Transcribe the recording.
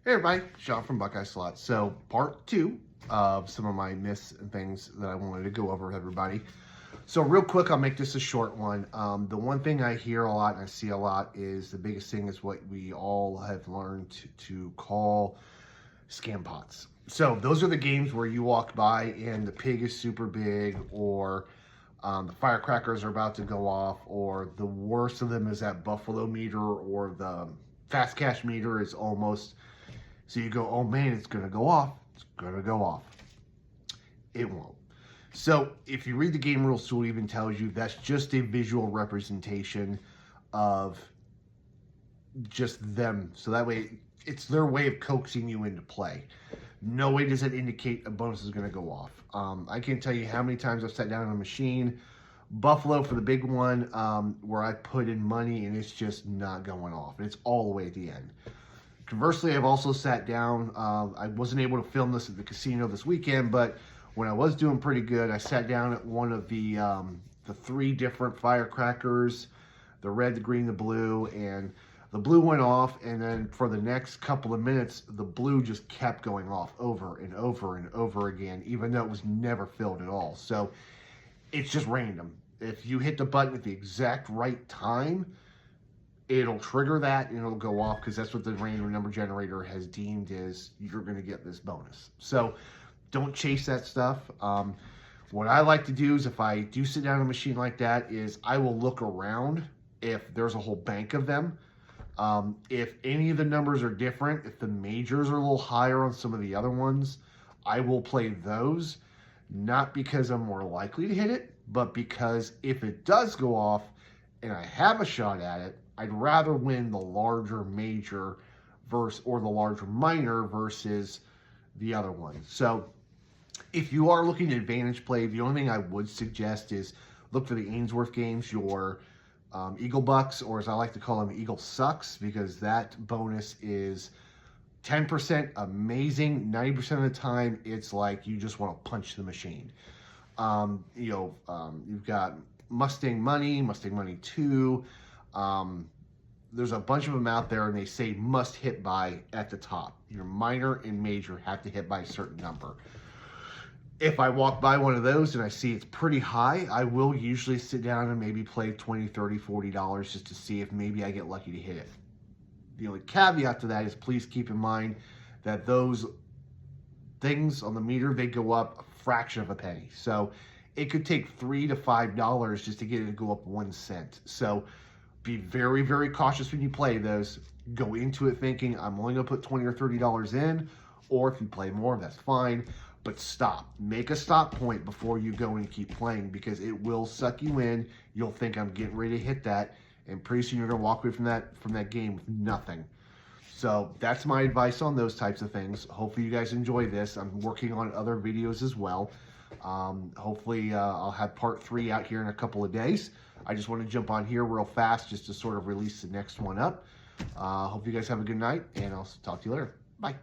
Hey everybody, Sean from Buckeye Slots. So part two of some of my myths and things that I wanted to go over with everybody. So real quick, I'll make this a short one. The one thing I hear a lot and I see a lot is the biggest thing is what we all have learned to call scam pots. So those are the games where you walk by and the pig is super big, or the firecrackers are about to go off, or the worst of them is that buffalo meter, or the fast cash meter is almost, so you go, oh man, it's going to go off. It's going to go off. It won't. So if you read the game rules tool, it even tells you that's just a visual representation of just them. So that way, it's their way of coaxing you into play. No way does it indicate a bonus is going to go off. I can't tell you how many times I've sat down on a machine, Buffalo for the big one, where I put in money and it's just not going off. And it's all the way at the end. Conversely, I've also sat down. I wasn't able to film this at the casino this weekend, but when I was doing pretty good, I sat down at one of the three different firecrackers, the red, the green, the blue, and the blue went off, and then for the next couple of minutes, the blue just kept going off over and over and over again, even though it was never filled at all. So it's just random. If you hit the button at the exact right time, it'll trigger that and it'll go off, because that's what the random number generator has deemed is you're going to get this bonus. So don't chase that stuff. What I like to do is if I do sit down on a machine like that is I will look around if there's a whole bank of them. If any of the numbers are different, if the majors are a little higher on some of the other ones, I will play those, not because I'm more likely to hit it, but because if it does go off and I have a shot at it, I'd rather win the larger major or the larger minor versus the other one. So if you are looking at advantage play, the only thing I would suggest is look for the Ainsworth games, your Eagle Bucks, or as I like to call them, Eagle Sucks, because that bonus is 10% amazing. 90% of the time, it's like you just want to punch the machine. You've got Mustang Money 2. There's a bunch of them out there, and they say must hit by at the top. Your minor and major have to hit by a certain number. If I walk by one of those and I see it's pretty high, I will usually sit down and maybe play $20, $30, $40 just to see if maybe I get lucky to hit it. The only caveat to that is please keep in mind that those things on the meter, they go up a fraction of a penny. So it could take $3 to $5 just to get it to go up 1 cent. So be very, very cautious when you play those. Go into it thinking, I'm only going to put $20 or $30 in, or if you play more, that's fine. But stop. Make a stop point before you go and keep playing, because it will suck you in. You'll think I'm getting ready to hit that, and pretty soon you're going to walk away from that game with nothing. So that's my advice on those types of things. Hopefully you guys enjoy this. I'm working on other videos as well. Hopefully I'll have part 3 out here in a couple of days. I just want to jump on here real fast just to sort of release the next one up. Hope you guys have a good night, and I'll talk to you later. Bye.